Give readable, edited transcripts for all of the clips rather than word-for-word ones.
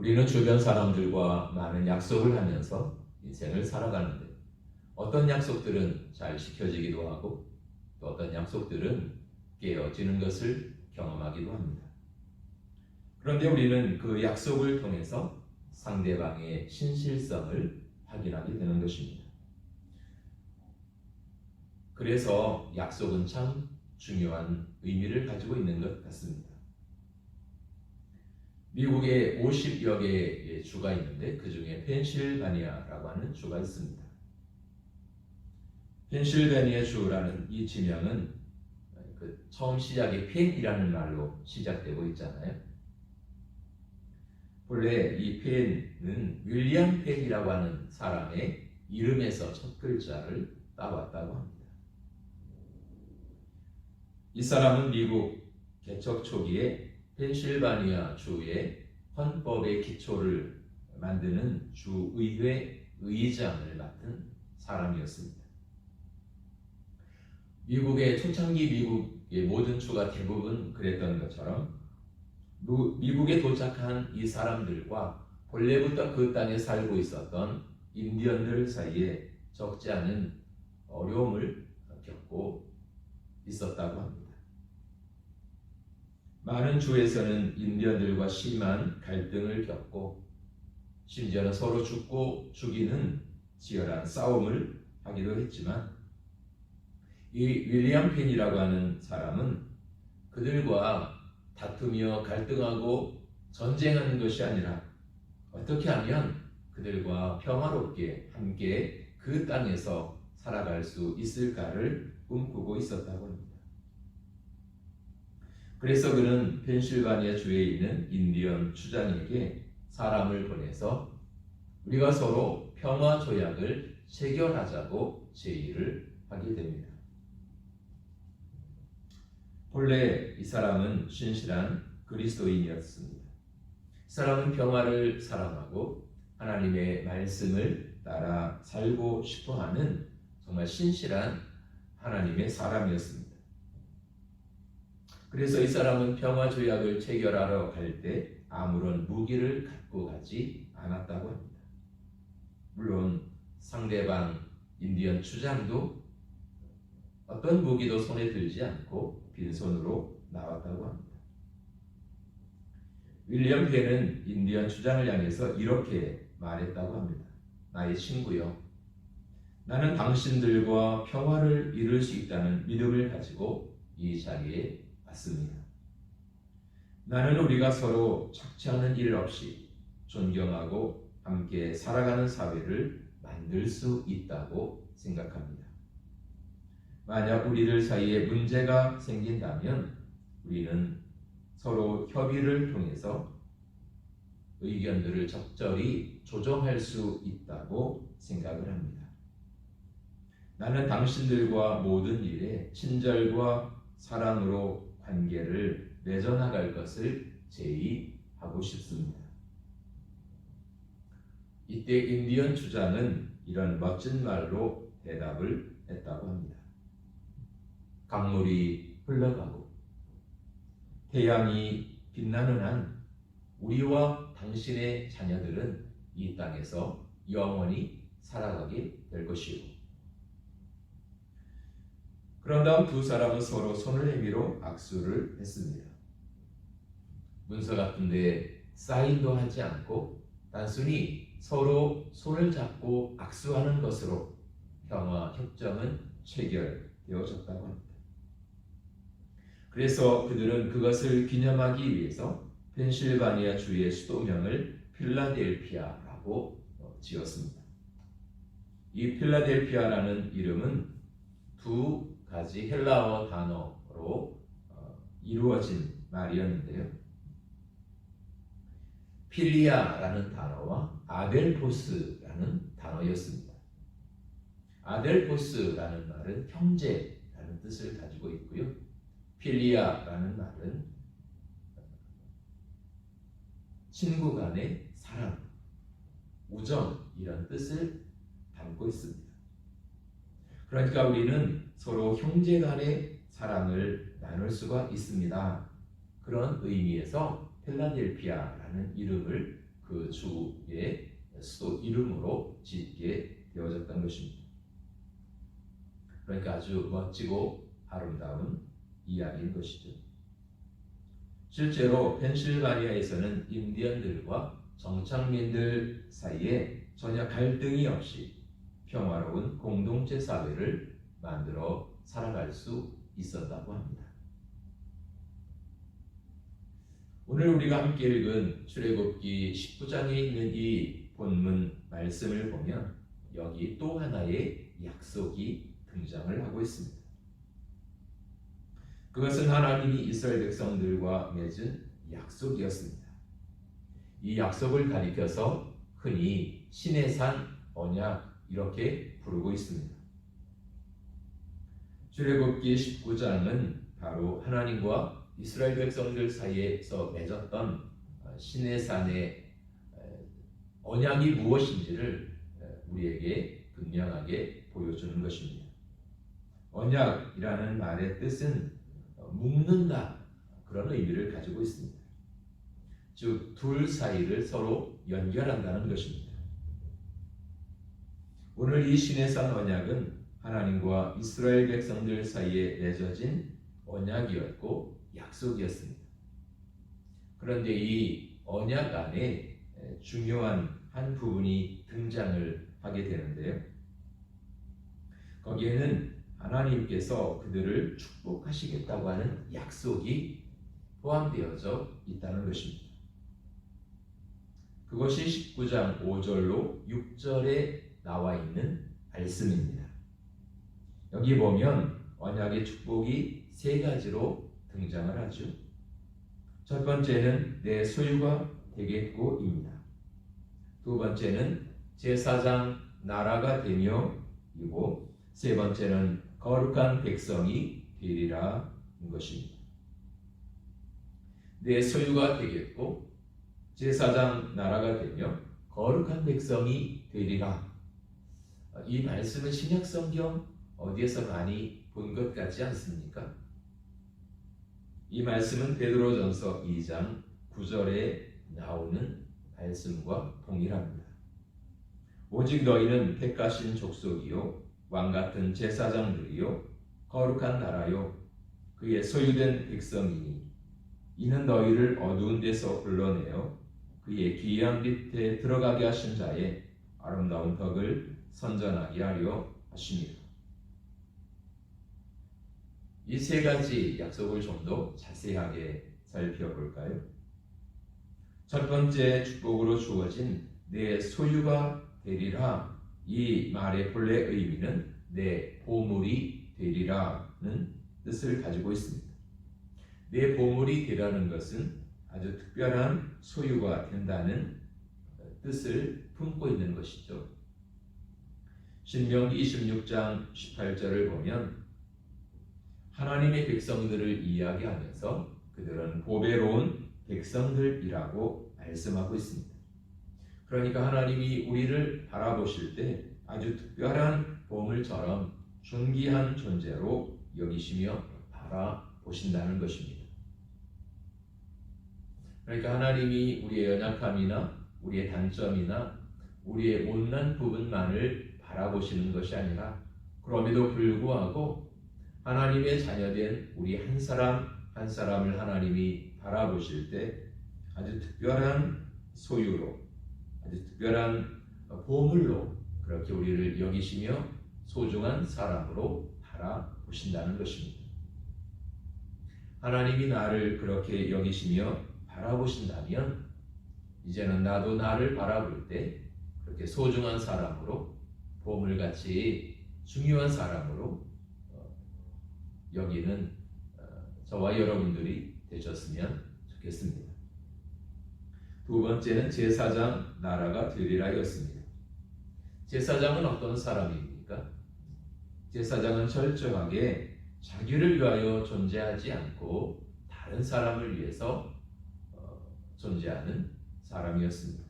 우리는 주변 사람들과 많은 약속을 하면서 인생을 살아가는데 어떤 약속들은 잘 지켜지기도 하고 또 어떤 약속들은 깨어지는 것을 경험하기도 합니다. 그런데 우리는 그 약속을 통해서 상대방의 신실성을 확인하게 되는 것입니다. 그래서 약속은 참 중요한 의미를 가지고 있는 것 같습니다. 미국에 50여 개의 주가 있는데 그 중에 펜실바니아라고 하는 주가 있습니다. 펜실베니아 주라는 이 지명은 처음 시작이 펜이라는 말로 시작되고 있잖아요. 본래 이 펜은 윌리엄 펜이라고 하는 사람의 이름에서 첫 글자를 따왔다고 합니다. 이 사람은 미국 개척 초기에 펜실바니아 주의 헌법의 기초를 만드는 주의회 의장을 맡은 사람이었습니다. 미국의 초창기 미국의 모든 주가 대부분 그랬던 것처럼 미국에 도착한 이 사람들과 본래부터 그 땅에 살고 있었던 인디언들 사이에 적지 않은 어려움을 겪고 있었다고 합니다. 많은 주에서는 인디언들과 심한 갈등을 겪고 심지어는 서로 죽고 죽이는 치열한 싸움을 하기도 했지만 이 윌리엄 펜이라고 하는 사람은 그들과 다투며 갈등하고 전쟁하는 것이 아니라 어떻게 하면 그들과 평화롭게 함께 그 땅에서 살아갈 수 있을까를 꿈꾸고 있었다고 합니다. 그래서 그는 펜실바니아 주에 있는 인디언 추장에게 사람을 보내서 우리가 서로 평화 조약을 체결하자고 제의를 하게 됩니다. 본래 이 사람은 신실한 그리스도인이었습니다. 이 사람은 평화를 사랑하고 하나님의 말씀을 따라 살고 싶어하는 정말 신실한 하나님의 사람이었습니다. 그래서 이 사람은 평화 조약을 체결하러 갈 때 아무런 무기를 갖고 가지 않았다고 합니다. 물론 상대방 인디언 추장도 어떤 무기도 손에 들지 않고 빈손으로 나왔다고 합니다. 윌리엄 펜은 인디언 추장을 향해서 이렇게 말했다고 합니다. 나의 친구여, 나는 당신들과 평화를 이룰 수 있다는 믿음을 가지고 이 자리에 왔습니다. 나는 우리가 서로 착취하는 일 없이 존경하고 함께 살아가는 사회를 만들 수 있다고 생각합니다. 만약 우리들 사이에 문제가 생긴다면 우리는 서로 협의를 통해서 의견들을 적절히 조정할 수 있다고 생각을 합니다. 나는 당신들과 모든 일에 친절과 사랑으로 관계를 맺어나갈 것을 제의하고 싶습니다. 이때 인디언 주장은 이런 멋진 말로 대답을 했다고 합니다. 강물이 흘러가고 태양이 빛나는 한 우리와 당신의 자녀들은 이 땅에서 영원히 살아가게 될 것이요. 그런 다음 두 사람은 서로 손을 내밀어 악수를 했습니다. 문서 같은 데 사인도 하지 않고 단순히 서로 손을 잡고 악수하는 것으로 평화 협정은 체결되어졌다고 합니다. 그래서 그들은 그것을 기념하기 위해서 펜실바니아 주의 수도명을 필라델피아라고 지었습니다. 이 필라델피아라는 이름은 두 가지 헬라어 단어로 이루어진 말이었는데요. 필리아라는 단어와 아델포스라는 단어였습니다. 아델포스라는 말은 형제라는 뜻을 가지고 있고요. 필리아라는 말은 친구 간의 사랑, 우정 이런 뜻을 담고 있습니다. 그러니까 우리는 서로 형제 간의 사랑을 나눌 수가 있습니다. 그런 의미에서 필라델피아라는 이름을 그 그 주의 수도 이름으로 짓게 되어졌던 것입니다. 그러니까 아주 멋지고 아름다운 이야기인 것이죠. 실제로 펜실바니아에서는 인디언들과 정착민들 사이에 전혀 갈등이 없이 평화로운 공동체 사회를 만들어 살아갈 수 있었다고 합니다. 오늘 우리가 함께 읽은 출애굽기 19장에 있는 이 본문 말씀을 보면 여기 또 하나의 약속이 등장을 하고 있습니다. 그것은 하나님이 이스라엘 백성들과 맺은 약속이었습니다. 이 약속을 가리켜서 흔히 신의 산 언약 이렇게 부르고 있습니다. 출애굽기 19장은 바로 하나님과 이스라엘 백성들 사이에서 맺었던 신의 산의 언약이 무엇인지를 우리에게 분명하게 보여주는 것입니다. 언약이라는 말의 뜻은 묶는다 그런 의미를 가지고 있습니다. 즉 둘 사이를 서로 연결한다는 것입니다. 오늘 이 신의 산 언약은 하나님과 이스라엘 백성들 사이에 맺어진 언약이었고 약속이었습니다. 그런데 이 언약 안에 중요한 한 부분이 등장을 하게 되는데요. 거기에는 하나님께서 그들을 축복하시겠다고 하는 약속이 포함되어져 있다는 것입니다. 그것이 19장 5절로 6절에 나와 있는 말씀입니다. 여기 보면 언약의 축복이 세 가지로 등장을 하죠. 첫 번째는 내 소유가 되겠고입니다. 두 번째는 제사장 나라가 되며 이고 세 번째는 거룩한 백성이 되리라는 것입니다. 내 소유가 되겠고 제사장 나라가 되며 거룩한 백성이 되리라. 이 말씀은 신약 성경 어디에서 많이 본 것 같지 않습니까? 이 말씀은 베드로전서 2장 9절에 나오는 말씀과 동일합니다. 오직 너희는 택하신 족속이요 왕같은 제사장들이요 거룩한 나라요 그의 소유된 백성이니 이는 너희를 어두운 데서 불러내어 그의 기이한 빛에 들어가게 하신 자의 아름다운 덕을 선전하게 하려 하십니다. 이 세 가지 약속을 좀 더 자세하게 살펴볼까요? 첫 번째 축복으로 주어진 내 소유가 되리라, 이 말의 본래 의미는 내 보물이 되리라는 뜻을 가지고 있습니다. 내 보물이 되라는 것은 아주 특별한 소유가 된다는 뜻을 품고 있는 것이죠. 신명기 26장 18절을 보면 하나님의 백성들을 이야기하면서 그들은 보배로운 백성들이라고 말씀하고 있습니다. 그러니까 하나님이 우리를 바라보실 때 아주 특별한 보물처럼 존귀한 존재로 여기시며 바라보신다는 것입니다. 그러니까 하나님이 우리의 연약함이나 우리의 단점이나 우리의 못난 부분만을 바라보시는 것이 아니라 그럼에도 불구하고 하나님의 자녀된 우리 한 사람 한 사람을 하나님이 바라보실 때 아주 특별한 소유로 아주 특별한 보물로 그렇게 우리를 여기시며 소중한 사람으로 바라보신다는 것입니다. 하나님이 나를 그렇게 여기시며 바라보신다면 이제는 나도 나를 바라볼 때 그렇게 소중한 사람으로 보물같이 중요한 사람으로 여기는 저와 여러분들이 되셨으면 좋겠습니다. 두 번째는 제사장 나라가 되리라였습니다. 제사장은 어떤 사람입니까? 제사장은 철저하게 자기를 위하여 존재하지 않고 다른 사람을 위해서 존재하는 사람이었습니다.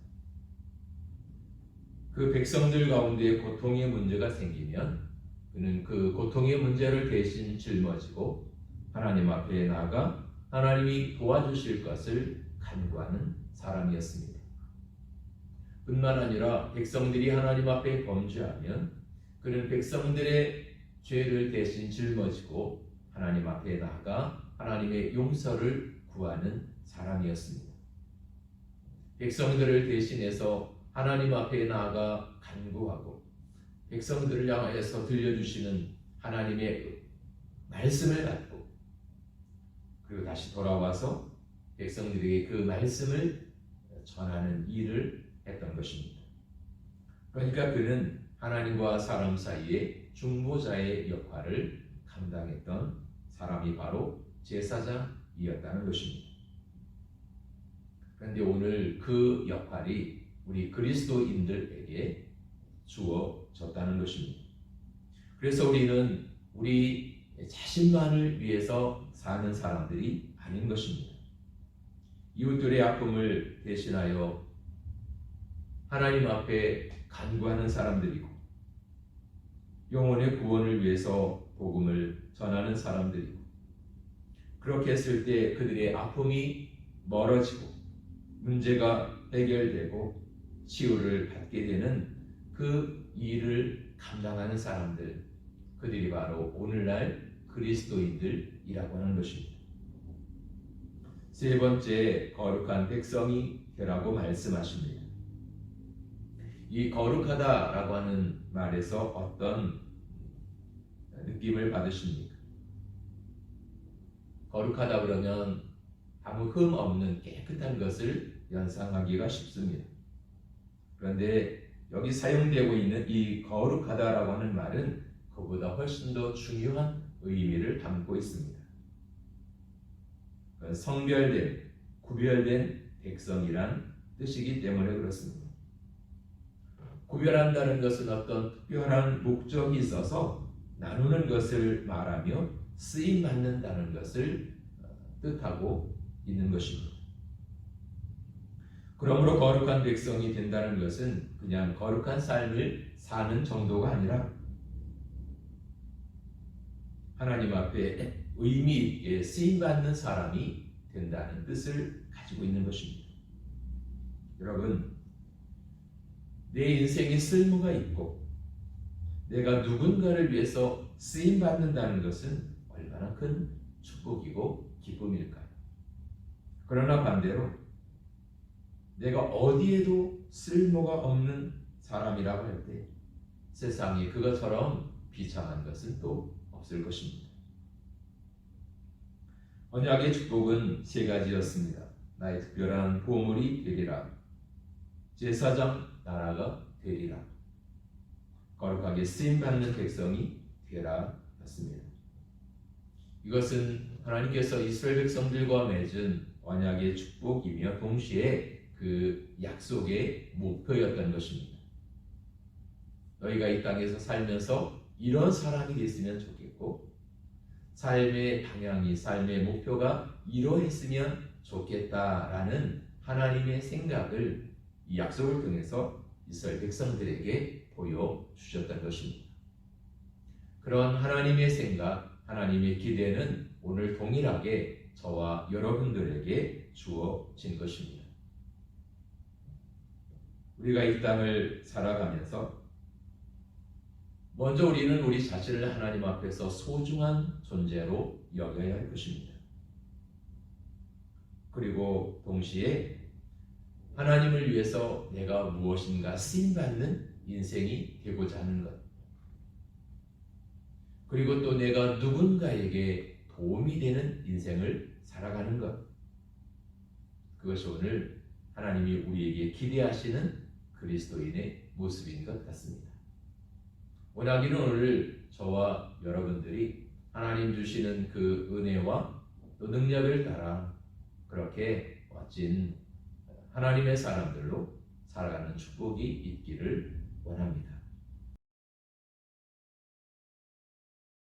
그 백성들 가운데 고통의 문제가 생기면 그는 그 고통의 문제를 대신 짊어지고 하나님 앞에 나아가 하나님이 도와주실 것을 간구하는 사람이었습니다. 뿐만 아니라 백성들이 하나님 앞에 범죄하면 그는 백성들의 죄를 대신 짊어지고 하나님 앞에 나아가 하나님의 용서를 구하는 사람이었습니다. 백성들을 대신해서 하나님 앞에 나아가 간구하고 백성들을 향하여서 들려주시는 하나님의 말씀을 갖고 그리고 다시 돌아와서 백성들에게 그 말씀을 전하는 일을 했던 것입니다. 그러니까 그는 하나님과 사람 사이에 중보자의 역할을 감당했던 사람이 바로 제사장이었다는 것입니다. 그런데 오늘 그 역할이 우리 그리스도인들에게 주어졌다는 것입니다. 그래서 우리는 우리 자신만을 위해서 사는 사람들이 아닌 것입니다. 이웃들의 아픔을 대신하여 하나님 앞에 간구하는 사람들이고 영혼의 구원을 위해서 복음을 전하는 사람들이고 그렇게 했을 때 그들의 아픔이 멀어지고 문제가 해결되고 치유를 받게 되는 그 일을 감당하는 사람들, 그들이 바로 오늘날 그리스도인들이라고 하는 것입니다. 세 번째, 거룩한 백성이 되라고 말씀하십니다. 이 거룩하다라고 하는 말에서 어떤 느낌을 받으십니까? 거룩하다 그러면 아무 흠 없는 깨끗한 것을 연상하기가 쉽습니다. 그런데 여기 사용되고 있는 이 거룩하다라고 하는 말은 그보다 훨씬 더 중요한 의미를 담고 있습니다. 성별된, 구별된 백성이란 뜻이기 때문에 그렇습니다. 구별한다는 것은 어떤 특별한 목적이 있어서 나누는 것을 말하며 쓰임 받는다는 것을 뜻하고 있는 것입니다. 그러므로 거룩한 백성이 된다는 것은 그냥 거룩한 삶을 사는 정도가 아니라 하나님 앞에 의미 있게 쓰임받는 사람이 된다는 뜻을 가지고 있는 것입니다. 여러분, 내 인생에 쓸모가 있고 내가 누군가를 위해서 쓰임받는다는 것은 얼마나 큰 축복이고 기쁨일까요? 그러나 반대로 내가 어디에도 쓸모가 없는 사람이라고 할 때 세상에 그것처럼 비참한 것은 또 없을 것입니다. 언약의 축복은 세 가지였습니다. 나의 특별한 보물이 되리라, 제사장 나라가 되리라, 거룩하게 쓰임받는 백성이 되라 였습니다. 이것은 하나님께서 이스라엘 백성들과 맺은 언약의 축복이며 동시에 그 약속의 목표였던 것입니다. 너희가 이 땅에서 살면서 이런 사람이 됐으면 좋겠고 삶의 방향이, 삶의 목표가 이러했으면 좋겠다라는 하나님의 생각을 이 약속을 통해서 이스라엘 백성들에게 보여주셨던 것입니다. 그런 하나님의 생각, 하나님의 기대는 오늘 동일하게 저와 여러분들에게 주어진 것입니다. 우리가 이 땅을 살아가면서 먼저 우리는 우리 자신을 하나님 앞에서 소중한 존재로 여겨야 할 것입니다. 그리고 동시에 하나님을 위해서 내가 무엇인가 쓰임받는 인생이 되고자 하는 것, 그리고 또 내가 누군가에게 도움이 되는 인생을 살아가는 것, 그것이 오늘 하나님이 우리에게 기대하시는 그리스도인의 모습인 것 같습니다. 원하기는 오늘 저와 여러분들이 하나님 주시는 그 은혜와 또 능력을 따라 그렇게 멋진 하나님의 사람들로 살아가는 축복이 있기를 원합니다.